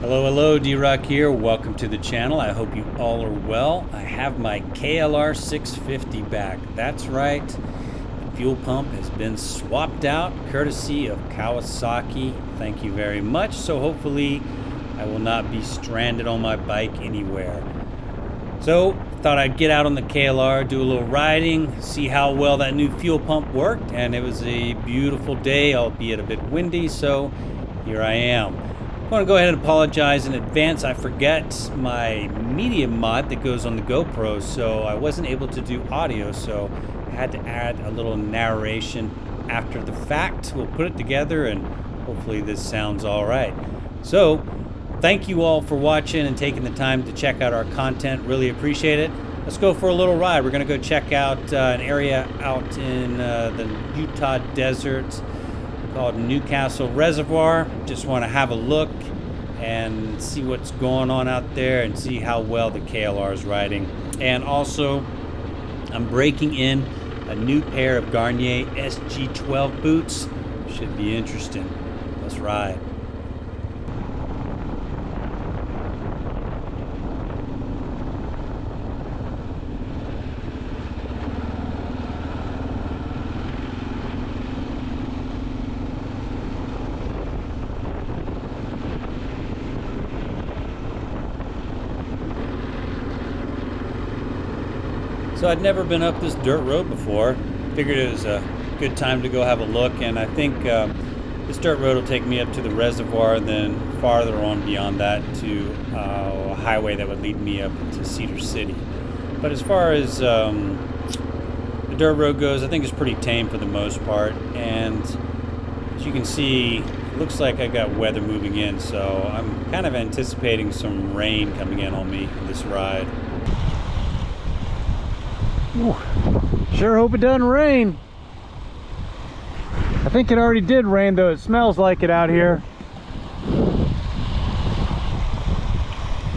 Hello, D-Rock here. Welcome to the channel. I hope you all are well. I have my KLR650 back. That's right. The fuel pump has been swapped out, courtesy of Kawasaki. Thank you very much. So hopefully I will not be stranded on my bike anywhere. So thought I'd get out on the KLR, do a little riding, see how well that new fuel pump worked. And it was a beautiful day, albeit a bit windy. So here I am. I want to go ahead and apologize in advance. I forget my media mod that goes on the GoPro, so I wasn't able to do audio, so I had to add a little narration after the fact. We'll put it together and hopefully this sounds all right. So thank you all for watching and taking the time to check out our content. Really appreciate it. Let's go for a little ride. We're going to go check out an area out in the Utah desert called Newcastle Reservoir. Just want to have a look and see what's going on out there and see how well the KLR is riding. And also, I'm breaking in a new pair of Garnier SG12 boots. Should be interesting. Let's ride. So I'd never been up this dirt road before. Figured it was a good time to go have a look, and I think this dirt road will take me up to the reservoir, and then farther on beyond that to a highway that would lead me up to Cedar City. But as far as the dirt road goes, I think it's pretty tame for the most part, and as you can see, it looks like I got weather moving in, so I'm kind of anticipating some rain coming in on me this ride. Ooh, sure hope it doesn't rain. I think it already did rain, though. It smells like it out here.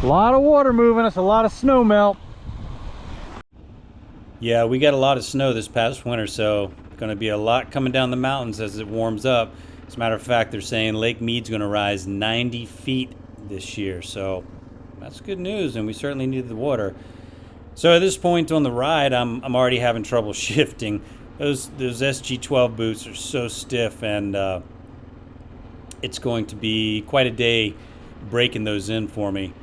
A lot of water moving. It's a lot of snow melt. Yeah, we got a lot of snow this past winter, so going to be a lot coming down the mountains as it warms up. As a matter of fact, they're saying Lake Mead's going to rise 90 feet this year, so that's good news, and we certainly need the water. So at this point on the ride, I'm already having trouble shifting. Those SG12 boots are so stiff, and it's going to be quite a day breaking those in for me.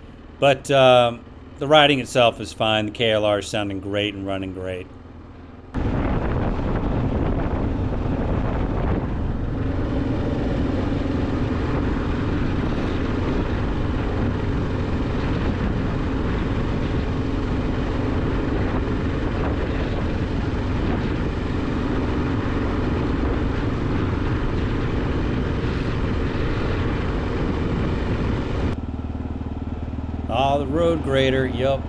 But the riding itself is fine. The KLR is sounding great and running great. Oh, the road grader, yup.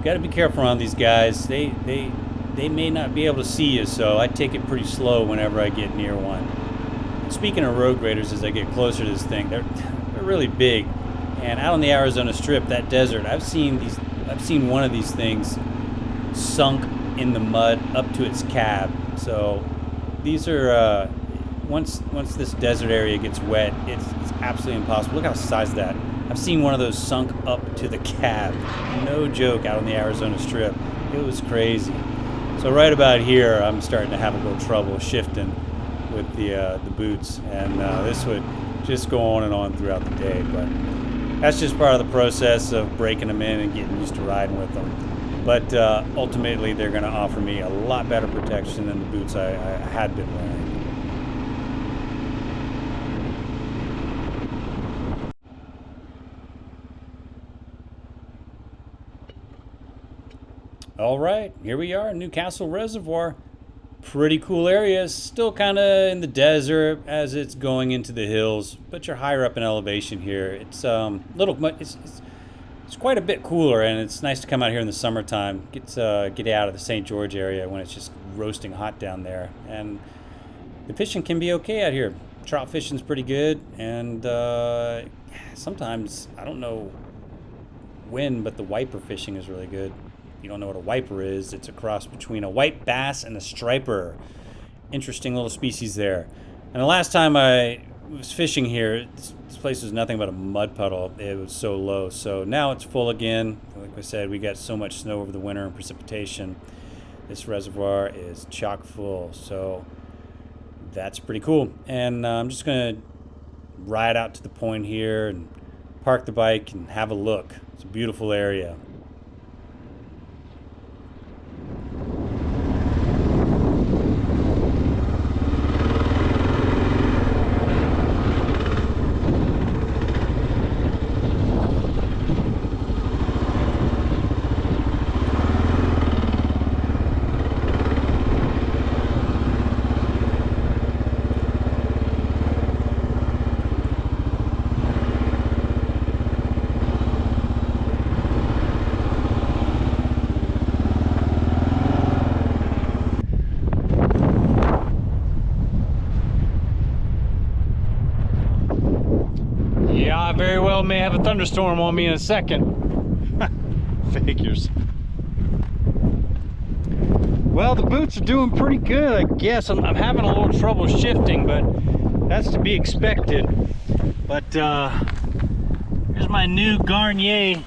Got to be careful around these guys. They may not be able to see you, so I take it pretty slow whenever I get near one. And speaking of road graders, as I get closer to this thing, they're really big. And out on the Arizona Strip, that desert, I've seen one of these things sunk in the mud up to its cab. So these are once this desert area gets wet, it's absolutely impossible. Look how size that. I've seen one of those sunk up to the cab. No joke, out on the Arizona Strip. It was crazy. So right about here, I'm starting to have a little trouble shifting with the boots, and this would just go on and on throughout the day. But that's just part of the process of breaking them in and getting used to riding with them. But ultimately, they're going to offer me a lot better protection than the boots I had been wearing. All right, here we are, Newcastle Reservoir. Pretty cool area. Still kind of in the desert as it's going into the hills, but you're higher up in elevation here. It's it's quite a bit cooler, and it's nice to come out here in the summertime. Get out of the St. George area when it's just roasting hot down there, and the fishing can be okay out here. Trout fishing's pretty good, and sometimes I don't know when, but the wiper fishing is really good. You don't know what a wiper is, it's a cross between a white bass and a striper. Interesting little species there. And the last time I was fishing here, this place was nothing but a mud puddle. It was so low. So now it's full again. Like I said, we got so much snow over the winter and precipitation. This reservoir is chock full. So that's pretty cool. And I'm just going to ride out to the point here and park the bike and have a look. It's a beautiful area. I very well may have a thunderstorm on me in a second. Figures. Well, the boots are doing pretty good, I guess. I'm having a little trouble shifting, but that's to be expected. But here's my new Garnier.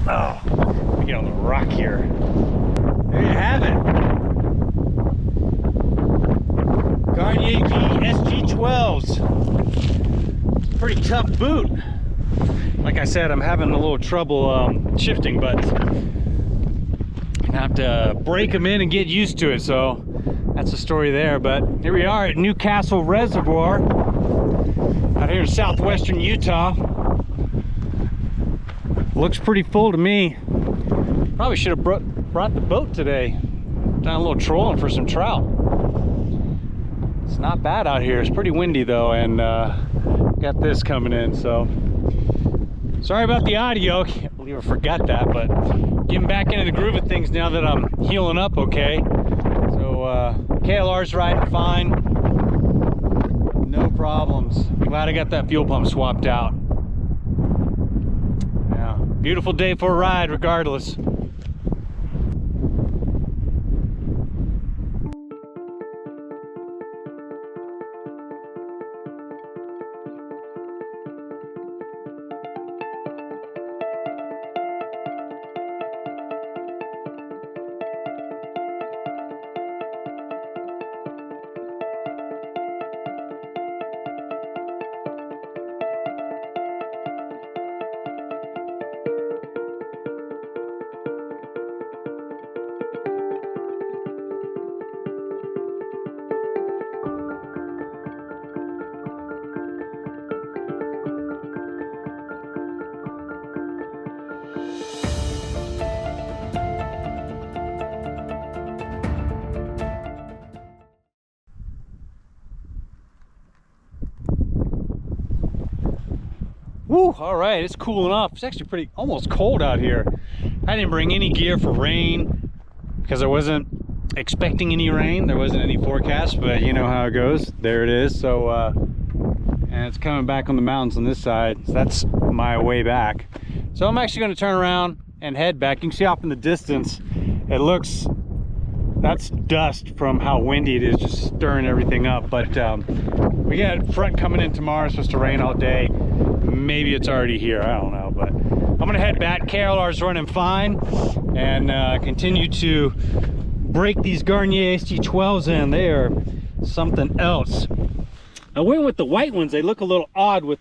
Oh, let me get on the rock here. There you have it. Garnier SG12s. Pretty tough boot. Like I said, I'm having a little trouble shifting, but I have to break them in and get used to it. So that's the story there. But here we are at Newcastle Reservoir out here in southwestern Utah. Looks pretty full to me. Probably should have brought the boat today. Done a little trolling for some trout. It's not bad out here. It's pretty windy though, and got this coming in, so sorry about the audio. Can't believe I forgot that, but getting back into the groove of things now that I'm healing up okay. So KLR's riding fine, no problems. Glad I got that fuel pump swapped out. Yeah, beautiful day for a ride regardless. Woo, all right, it's cooling off. It's actually pretty, almost cold out here. I didn't bring any gear for rain because I wasn't expecting any rain. There wasn't any forecast, but you know how it goes. There it is. So, and it's coming back on the mountains on this side. So that's my way back. So I'm actually gonna turn around and head back. You can see off in the distance, it looks, that's dust from how windy it is, just stirring everything up. But we got front coming in tomorrow. It's supposed to rain all day. Maybe it's already here, I don't know, but I'm gonna head back. KLR's running fine, and continue to break these Garnier SG12s in. They are something else. I went with the white ones. They look a little odd with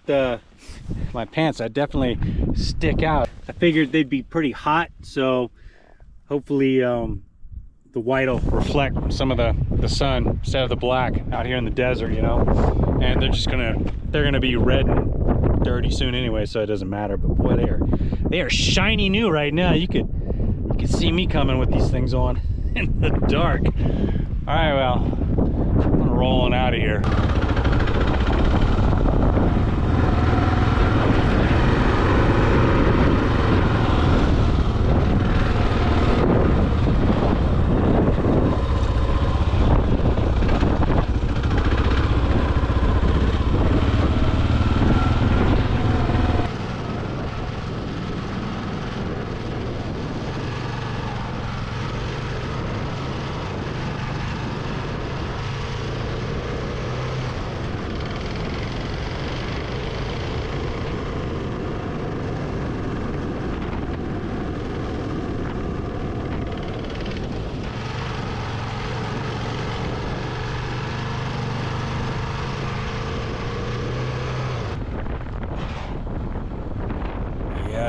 my pants. I definitely stick out. I figured they'd be pretty hot, so hopefully the white will reflect some of the sun instead of the black out here in the desert, you know. And they're gonna be red and dirty soon anyway, so it doesn't matter. But boy, they are shiny new right now. You could see me coming with these things on in the dark. All right, well, I'm rolling out of here.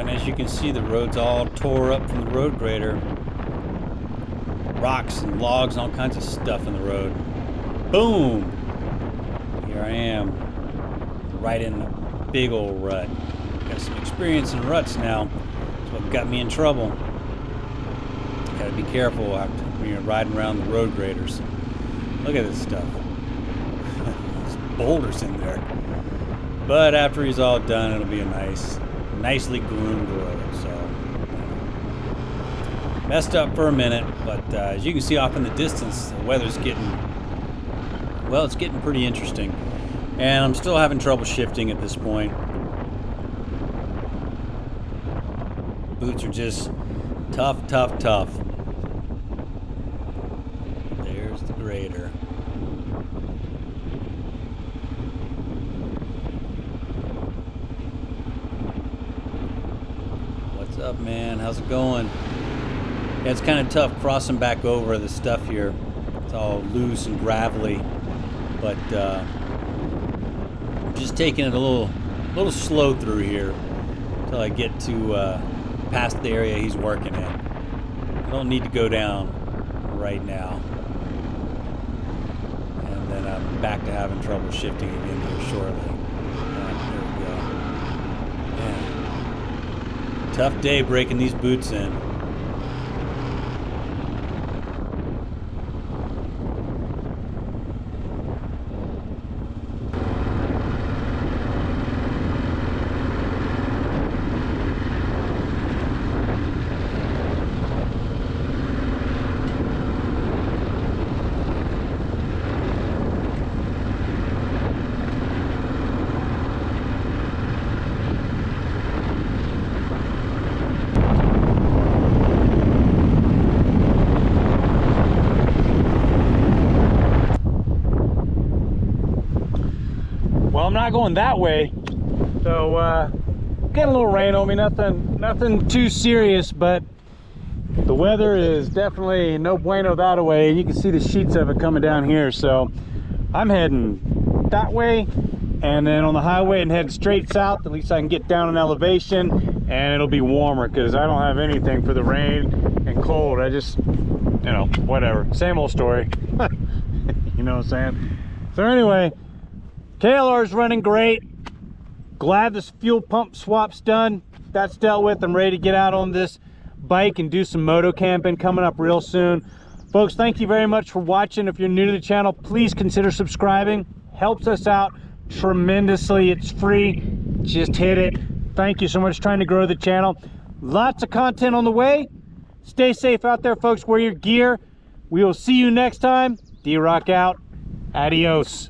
and as you can see, the road's all tore up from the road grader. Rocks and logs and all kinds of stuff in the road. Boom! Here I am, right in the big old rut. Got some experience in ruts now. That's what got me in trouble. Gotta be careful when you're riding around the road graders. Look at this stuff. There's boulders in there. But after he's all done, it'll be a nicely groomed road. So messed up for a minute, but as you can see off in the distance, the weather's it's getting pretty interesting. And I'm still having trouble shifting at this point. Boots are just tough. There's the grader. What's up, man? How's it going? Yeah, it's kind of tough crossing back over the stuff here. It's all loose and gravelly, but I'm just taking it a little slow through here until I get to past the area he's working in. I don't need to go down right now. And then I'm back to having trouble shifting again here shortly. There we go. Man. Tough day breaking these boots in. Well, I'm not going that way, so getting a little rain on me. Nothing too serious, but the weather is definitely no bueno that way. You can see the sheets of it coming down here, so I'm heading that way, and then on the highway and head straight south. At least I can get down in elevation and it'll be warmer, because I don't have anything for the rain and cold. I just, whatever, same old story. You know what I'm saying? So anyway, KLR is running great. Glad this fuel pump swap's done. That's dealt with. I'm ready to get out on this bike and do some moto camping coming up real soon. Folks, thank you very much for watching. If you're new to the channel, please consider subscribing. Helps us out tremendously. It's free. Just hit it. Thank you so much. Trying to grow the channel. Lots of content on the way. Stay safe out there, folks. Wear your gear. We will see you next time. D-Rock out. Adios.